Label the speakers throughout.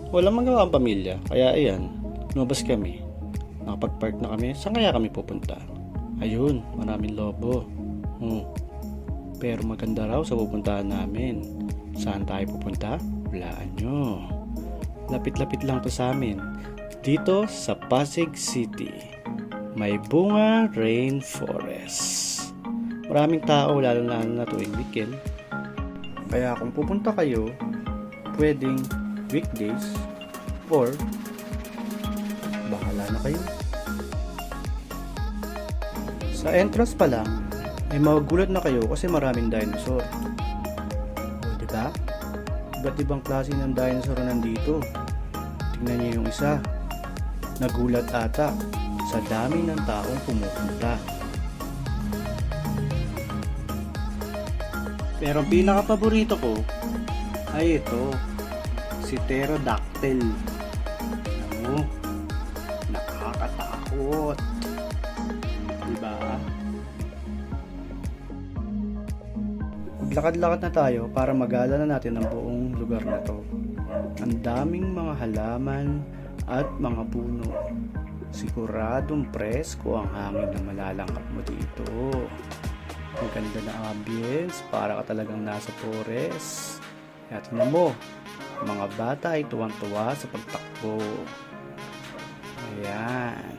Speaker 1: Walang magawa ang pamilya, kaya ayan, lumabas kami. Nakapag-park na kami, saan kaya kami pupunta? Ayun, maraming lobo. Pero maganda raw sa pupuntahan namin. Saan tayo pupunta? Walaan nyo. Lapit-lapit lang to sa amin. Dito sa Pasig City. May bunga rainforest. Maraming tao, lalo na tuwing weekend. Kaya kung pupunta kayo, pwedeng weekdays or bahala na kayo. Sa entrance pa lang ay magugulat na kayo kasi maraming dinosaur. O diba? Iba't ibang klase ng dinosaur nandito. Tingnan niyo yung isa. Nagulat ata sa dami ng taong pumupunta. Pero ang pinaka-paborito ko ay ito, si Pterodactyl. Ano? Nakakatakot. Diba? Maglakad-lakad na tayo para magala na natin ang buong lugar na to. Ang daming mga halaman at mga puno. Siguradong presko ang hangin na malalangkap mo dito. Ang ganda na ambience, para ka talagang nasa forest. At tingnan mo, mga bata ay tuwang-tuwa sa pagtakbo. Ayan.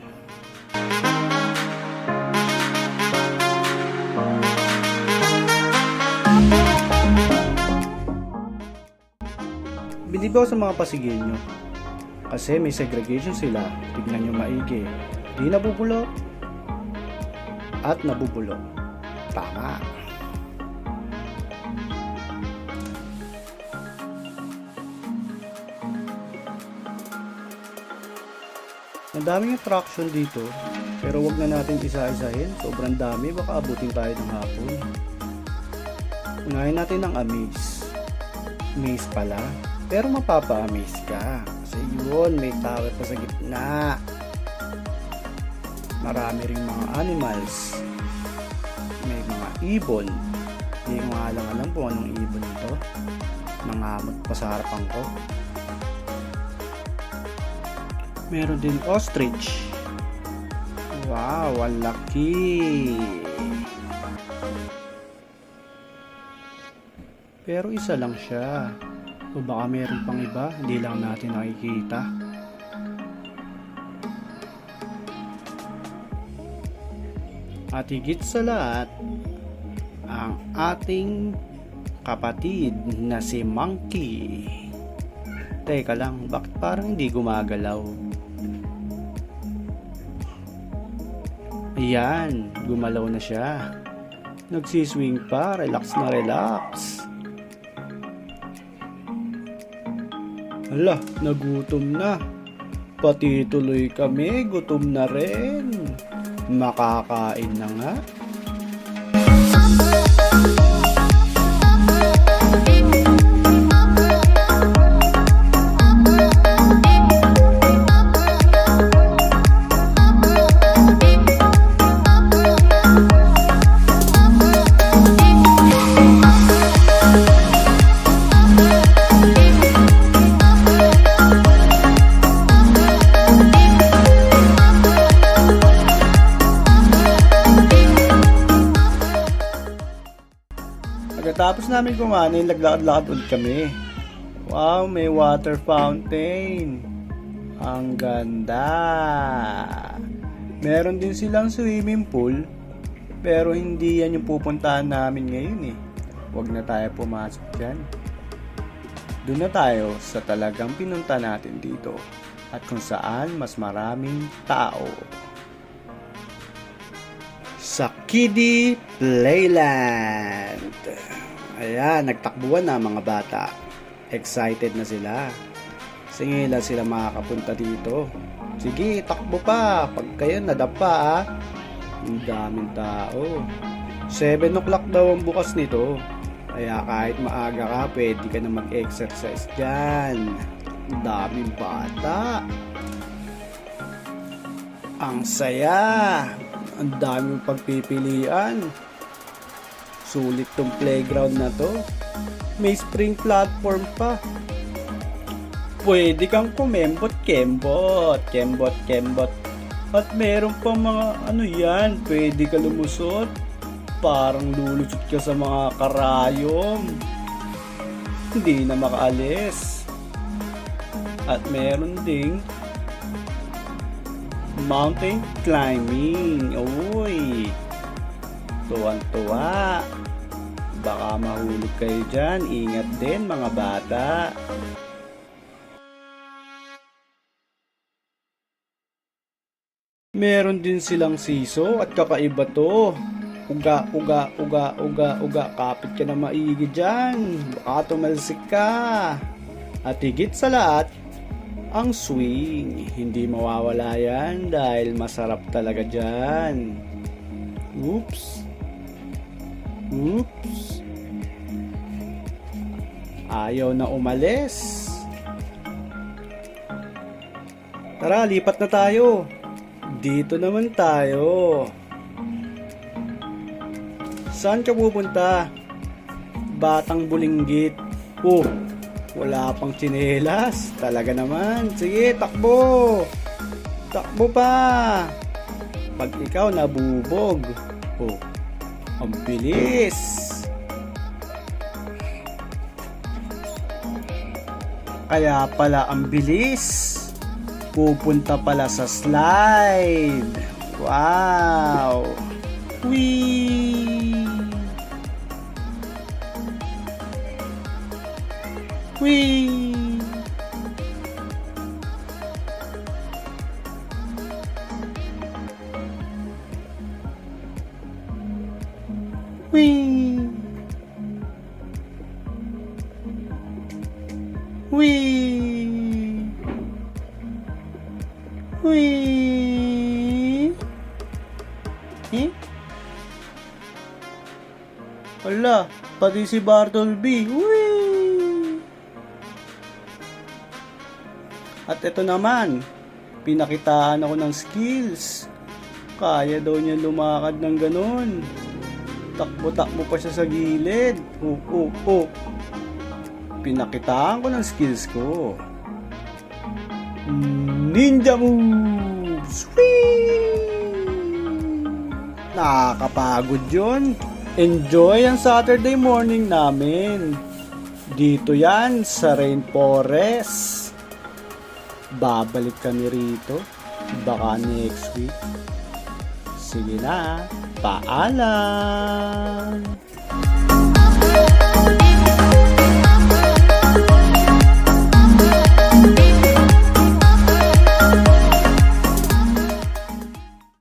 Speaker 1: Bilib ako sa mga Pasigueño kasi may segregation sila. Tignan nyo maigi. Di nabubulok at nabubulok. Tama. Ang daming attraction dito, pero wag na natin isa-isahin. Sobrang dami, baka abutin tayo ng hapon. Unahin natin ang amaze. Maze pala, pero mapapa-amaze ka. Kasi yun, may tower pa sa gitna. Marami ring mga animals. May mga ibon. Hindi ko alam kung anong ibon ito. Nangamot pa sa harapan ko. Meron din ostrich. Wow, ang laki. Pero isa lang siya. O baka meron pang iba, hindi lang natin nakikita. At higit sa lahat, ang ating kapatid na si Monkey. Teka lang, bakit parang hindi gumagalaw? Ayan, gumalaw na siya. Nagsiswing pa, relax na relax. Hala, nagutom na. Pati tuloy kami, gutom na rin. Makakain na nga. Pagkatapos namin kumain, naglakad-lakad ulit kami. Wow, may water fountain. Ang ganda. Meron din silang swimming pool, pero hindi yan yung pupuntahan namin ngayon eh. Huwag na tayo pumasok dyan. Doon na tayo sa talagang pinunta natin dito at kung saan mas maraming tao. Sa Kiddie Playland. Ayan, nagtakbuhan na mga bata. Excited na sila. Singila sila makakapunta dito. Sige, takbo pa. Pag kayo nadapa ang daming tao. 7 o'clock daw ang bukas nito. Kaya kahit maaga ka, pwede ka na mag-exercise dyan. Ang daming bata. Ang saya. Ang dami mong pagpipilian. Sulit tong playground na to. May spring platform pa. Pwede kang kumembot-kembot. Kembot-kembot. At meron pa mga ano yan. Pwede ka lumusot. Parang lulusot ka sa mga karayom. Hindi na makaalis. At meron ding mountain climbing. Uy, tuwan-tuwa. Baka mahulog kayo dyan. Ingat din mga bata. Meron din silang siso at kakaiba to. Uga, uga, uga, uga, uga. Kapit ka na maigi dyan. Baka tumalsik ka. At higit sa lahat, ang swing. Hindi mawawala yan dahil masarap talaga dyan. Oops. Oops. Ayaw na umalis. Tara, lipat na tayo. Dito naman tayo. Saan ka pupunta? Batang bulinggit. Oh, wala pang tsinelas. Talaga naman. Sige, takbo. Takbo pa. Pag ikaw nabubog. Oh, ang bilis. Kaya pala ang bilis. Pupunta pala sa slide. Wow. Whee! Whee! Whee! Whee! Whee! Eh? Wala, pati si Bartleby. Whee! At ito naman, pinakitaan ako ng skills. Kaya daw niya lumakad ng ganun. Takbo-takbo pa siya sa gilid. Oh. Pinakitaan ko ng skills ko. Ninja moves! Whee! Nakakapagod yun. Enjoy ang Saturday morning namin. Dito yan sa Rainforest. Babalik kami rito. Baka next week. Sige na. Paalam!